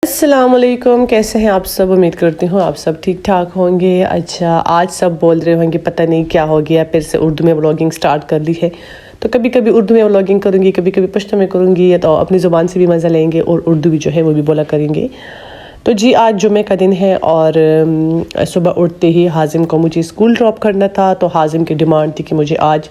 अस्सलामुअलैकुम, कैसे हैं आप सब। उम्मीद करती हूँ आप सब ठीक ठाक होंगे। अच्छा, आज सब बोल रहे होंगे पता नहीं क्या हो गया, फिर से उर्दू में व्लॉगिंग स्टार्ट कर ली है। तो कभी कभी उर्दू में व्लॉगिंग करूँगी, कभी कभी पश्तो में करूँगी, तो अपनी ज़ुबान से भी मज़ा लेंगे और उर्दू भी जो है वो भी बोला करेंगे। तो जी, आज जुमे का दिन है और सुबह उठते ही हाजिम को मुझे स्कूल ड्रॉप करना था। तो हाजिम की डिमांड थी कि मुझे आज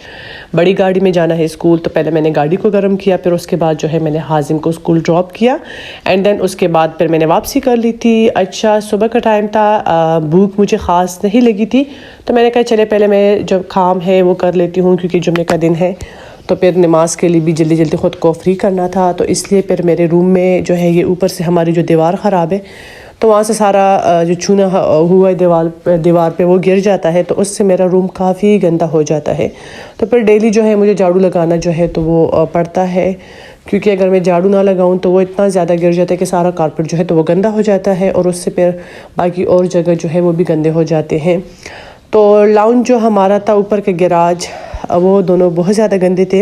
बड़ी गाड़ी में जाना है स्कूल। तो पहले मैंने गाड़ी को गर्म किया, फिर उसके बाद जो है मैंने हाजिम को स्कूल ड्रॉप किया एंड देन उसके बाद फिर मैंने वापसी कर ली थी। अच्छा, सुबह का टाइम था, भूख मुझे ख़ास नहीं लगी थी, तो मैंने कहा चले पहले मैं जो काम है वो कर लेती हूँ, क्योंकि जुमे का दिन है। तो फिर नमाज के लिए भी जल्दी जल्दी ख़ुद को फ्री करना था। तो इसलिए फिर मेरे रूम में जो है ये ऊपर से हमारी जो दीवार ख़राब है, तो वहाँ से सारा जो चूना हुआ है दीवार पे वो गिर जाता है, तो उससे मेरा रूम काफ़ी गंदा हो जाता है। तो फिर डेली जो है मुझे झाड़ू लगाना जो है तो वो पड़ता है, क्योंकि अगर मैं झाड़ू ना लगाऊं तो वो इतना ज़्यादा गिर जाता है कि सारा कारपेट जो है तो वो गंदा हो जाता है और उससे फिर बाकी और जगह जो है वो भी गंदे हो जाते हैं। तो लाउंज जो हमारा था, ऊपर के गैराज, वो दोनों बहुत ज़्यादा गंदे थे,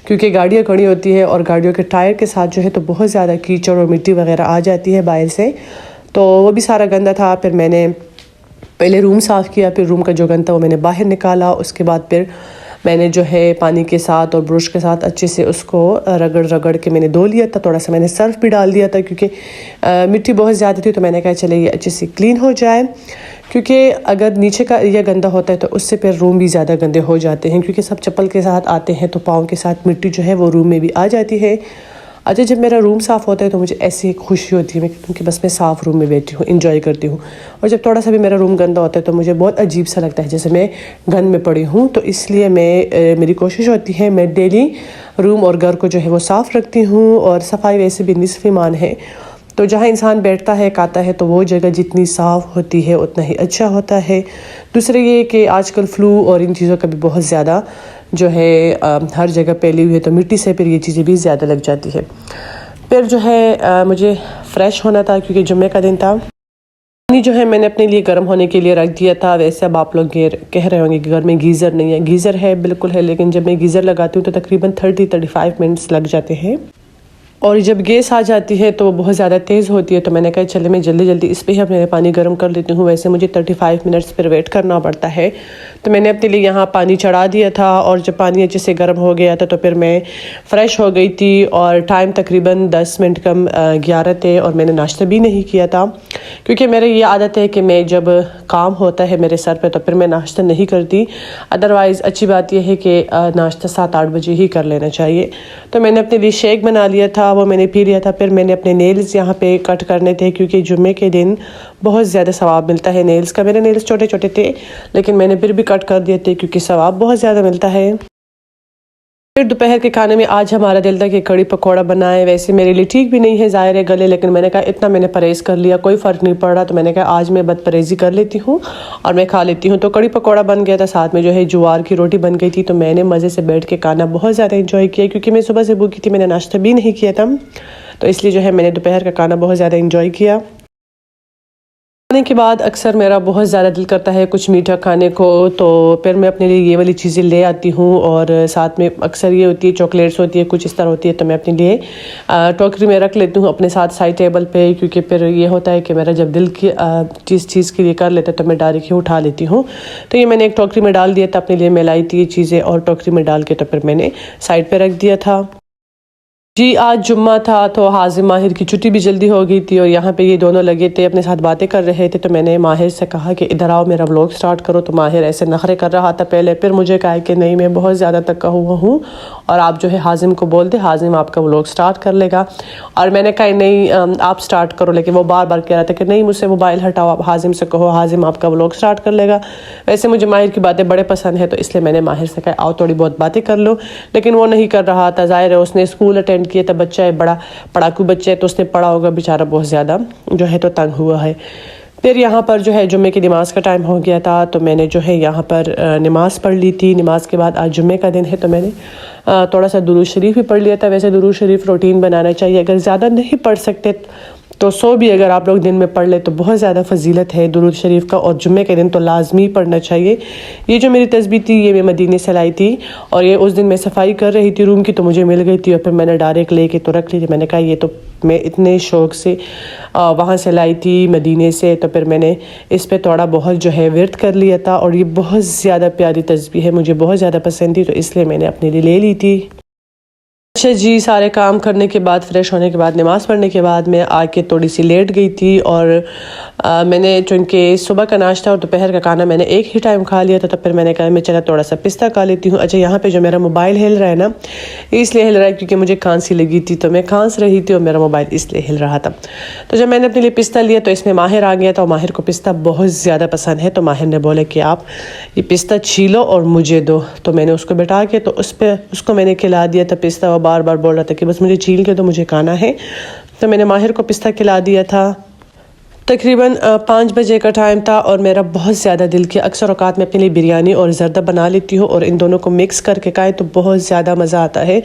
क्योंकि गाड़ियाँ खड़ी होती है और गाड़ियों के टायर के साथ जो है तो बहुत ज़्यादा कीचड़ और मिट्टी वगैरह आ जाती है बाहर से, तो वो भी सारा गंदा था। फिर मैंने पहले रूम साफ़ किया, फिर रूम का जो गंदा वो मैंने बाहर निकाला। उसके बाद फिर मैंने जो है पानी के साथ और ब्रश के साथ अच्छे से उसको रगड़ रगड़ के मैंने धो लिया था। थोड़ा सा मैंने सर्फ भी डाल दिया था, क्योंकि मिट्टी बहुत ज़्यादा थी, तो मैंने कहा चले ये अच्छे से क्लीन हो जाए, क्योंकि अगर नीचे का एरिया गंदा होता है तो उससे फिर रूम भी ज़्यादा गंदे हो जाते हैं, क्योंकि सब चप्पल के साथ आते हैं तो पाँव के साथ मिट्टी जो है वो रूम में भी आ जाती है। अच्छा, जब मेरा रूम साफ़ होता है तो मुझे ऐसी एक खुशी होती है, क्योंकि बस मैं साफ़ रूम में बैठी हूँ, इंजॉय करती हूँ। और जब थोड़ा सा भी मेरा रूम गंदा होता है तो मुझे बहुत अजीब सा लगता है, जैसे मैं गंद में पड़ी हूँ। तो इसलिए मेरी कोशिश होती है मैं डेली रूम और घर को जो है वो साफ़ रखती हूँ। और सफाई वैसे भी निस्फ़ ईमान है, तो जहाँ इंसान बैठता है खाता है तो वो जगह जितनी साफ़ होती है उतना ही अच्छा होता है। दूसरा ये कि आजकल फ्लू और इन चीज़ों का भी बहुत ज़्यादा जो है हर जगह फैली हुई है, तो मिट्टी से फिर ये चीज़ें भी ज़्यादा लग जाती है। फिर जो है मुझे फ़्रेश होना था, क्योंकि जुम्मे का दिन था। पानी जो है मैंने अपने लिए गर्म होने के लिए रख दिया था। वैसे अब आप लोग कह रहे होंगे कि घर में गीज़र नहीं है। गीज़र है, बिल्कुल है, लेकिन जब मैं गीज़र लगाती हूँ तो तकरीबन 30-35 मिनट्स लग जाते हैं, और जब गैस आ जाती है तो वो बहुत ज़्यादा तेज़ होती है। तो मैंने कहा चले मैं जल्दी जल्दी इस पे ही अपने पानी गर्म कर लेती हूँ। वैसे मुझे 35 मिनट्स पर वेट करना पड़ता है, तो मैंने अपने लिए यहाँ पानी चढ़ा दिया था। और जब पानी अच्छे से गर्म हो गया था तो फिर मैं फ़्रेश हो गई थी, और टाइम तकरीबन 10 मिनट कम 11 थे, और मैंने नाश्ता भी नहीं किया था, क्योंकि मेरी ये आदत है कि मैं जब काम होता है मेरे सर पे तो फिर मैं नाश्ता नहीं करती। अदरवाइज़ अच्छी बात यह है कि नाश्ता 7-8 बजे ही कर लेना चाहिए। तो मैंने अपने लिए शेक बना लिया था, वो मैंने पी लिया था। फिर मैंने अपने नेल्स यहाँ पे कट करने थे, क्योंकि जुम्मे के दिन बहुत ज़्यादा सवाब मिलता है नेल्स का। मेरे नेल्स छोटे छोटे थे, लेकिन मैंने फिर भी कट कर दिए थे, क्योंकि सवाब बहुत ज़्यादा मिलता है। फिर दोपहर के खाने में आज हमारा दिल था कि कड़ी पकौड़ा बनाए। वैसे मेरे लिए ठीक भी नहीं है, ज़ाहिर है गले, लेकिन मैंने कहा इतना मैंने परहेज़ कर लिया, कोई फ़र्क नहीं पड़ रहा, तो मैंने कहा आज मैं बदपरहेज़ी कर लेती हूँ और मैं खा लेती हूँ। तो कड़ी पकौड़ा बन गया था, साथ में जो है ज्वार की रोटी बन गई थी। तो मैंने मज़े से बैठ के खाना बहुत ज़्यादा इंजॉय किया, क्योंकि मैं सुबह से भूखी थी, मैंने नाश्ता भी नहीं किया था, तो इसलिए जो है मैंने दोपहर का खाना बहुत ज़्यादा इंजॉय किया। खाने के बाद अक्सर मेरा बहुत ज़्यादा दिल करता है कुछ मीठा खाने को, तो फिर मैं अपने लिए ये वाली चीज़ें ले आती हूँ। और साथ में अक्सर ये होती है चॉकलेट्स होती है, कुछ इस तरह होती है, तो मैं अपने लिए टोकरी में रख लेती हूँ अपने साथ साइड टेबल पे, क्योंकि फिर ये होता है कि मेरा जब दिल की जिस चीज़ के लिए कर लेता है तो मैं डायरेक्ट ही उठा लेती हूँ। तो ये मैंने एक टोकरी में डाल दिया था, अपने लिए मैं लाई थी ये चीज़ें, और टोकरी में डाल के तो फिर मैंने साइड पर रख दिया था। जी, आज जुम्मा था तो हाजिम माहिर की छुट्टी भी जल्दी हो गई थी, और यहाँ पे ये दोनों लगे थे अपने साथ बातें कर रहे थे। तो मैंने माहिर से कहा कि इधर आओ मेरा व्लॉग स्टार्ट करो, तो माहिर ऐसे नखरे कर रहा था पहले, फिर मुझे कहा कि नहीं मैं बहुत ज़्यादा थका हुआ हूँ और आप जो है हाजिम को बोल दे, हाजिम आपका व्लॉग स्टार्ट कर लेगा। और मैंने कहा नहीं आप स्टार्ट करो, लेकिन वो बार बार कह रहा था कि नहीं मुझसे मोबाइल हटाओ, आप हाजिम से कहो, हाजिम आपका व्लॉग स्टार्ट कर लेगा। वैसे मुझे माहिर की बातें बड़े पसंद है, तो इसलिए मैंने माहिर से कहा आओ थोड़ी बहुत बातें कर लो, लेकिन वो नहीं कर रहा था। ज़ाहिर है उसने स्कूल अटेंड किया था, बच्चा है बड़ा पढ़ाकू बच्चा है, तो उसने पढ़ा होगा बेचारा, बहुत ज़्यादा जो है तो तंग हुआ है। फिर यहाँ पर जो है जुम्मे की नमाज़ का टाइम हो गया था, तो मैंने जो है यहाँ पर नमाज़ पढ़ ली थी। नमाज के बाद आज जुम्मे का दिन है, तो मैंने थोड़ा सा दुरूद शरीफ भी पढ़ लिया था। वैसे दुरूद शरीफ रूटीन बनाना चाहिए, अगर ज़्यादा नहीं पढ़ सकते तो 100 भी अगर आप लोग दिन में पढ़ ले तो बहुत ज़्यादा फजीलत है दुरूद शरीफ का, और जुम्मे के दिन तो लाजमी पढ़ना चाहिए। ये जो मेरी तस्बीह थी ये मैं मदीने से लाई थी, और ये उस दिन मैं सफाई कर रही थी रूम की तो मुझे मिल गई थी, और फिर मैंने डायरेक्ट लेके तो रख ली थी। मैंने कहा ये तो मैं इतने शौक़ से वहाँ से लाई थी मदीने से, तो फिर मैंने इस पर थोड़ा बहुत जो है विर्द कर लिया था। और ये बहुत ज़्यादा प्यारी तस्बीह है, मुझे बहुत ज़्यादा पसंद थी, तो इसलिए मैंने अपने लिए ले ली थी। अच्छा जी, सारे काम करने के बाद, फ्रेश होने के बाद, नमाज़ पढ़ने के बाद मैं आके थोड़ी सी लेट गई थी। और मैंने चूँकि सुबह का नाश्ता और दोपहर का खाना मैंने एक ही टाइम खा लिया था, तो फिर मैंने कहा मैं चला थोड़ा सा पिस्ता खा लेती हूँ। अच्छा, यहाँ पे जो मेरा मोबाइल हिल रहा है ना, इसलिए हिल रहा है क्योंकि मुझे खांसी लगी थी, तो मैं खांस रही थी और मेरा मोबाइल इसलिए हिल रहा था। तो जब मैंने अपने लिए पिस्ता लिया तो इसमें माहिर आ गया था, और माहिर को पिस्ता बहुत ज़्यादा पसंद है। तो माहिर ने बोला कि आप ये पिस्ता छीलो और मुझे दो। तो मैंने उसको बैठा के तो उसको मैंने खिला दिया था पिस्ता। वो बार बार बोल रहा था कि बस मुझे छील के दो, मुझे खाना है। तो मैंने माहिर को पिस्ता खिला दिया था। तकरीबन 5 बजे का टाइम था, और मेरा बहुत ज़्यादा दिल किया। अक्सर औकात मैं अपने लिए बिरयानी और ज़र्दा बना लेती हूँ, और इन दोनों को मिक्स करके खाएं तो बहुत ज़्यादा मज़ा आता है।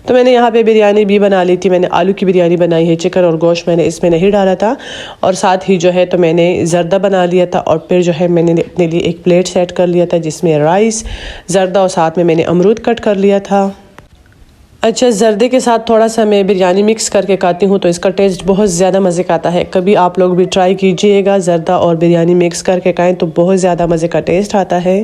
तो मैंने यहाँ पे बिरयानी भी बना ली थी। मैंने आलू की बिरयानी बनाई है, चिकन और गोश्त मैंने इसमें नहीं डाला था, और साथ ही जो है तो मैंने ज़र्दा बना लिया था। और फिर जो है मैंने अपने लिए एक प्लेट सेट कर लिया था जिसमें राइस, ज़र्दा और साथ में मैंने अमरूद कट कर लिया था। अच्छा, ज़र्दे के साथ थोड़ा सा मैं बिरयानी मिक्स करके खाती हूँ तो इसका टेस्ट बहुत ज़्यादा मज़े का आता है। कभी आप लोग भी ट्राई कीजिएगा, ज़र्दा और बिरयानी मिक्स करके खाएं तो बहुत ज़्यादा मज़े का टेस्ट आता है।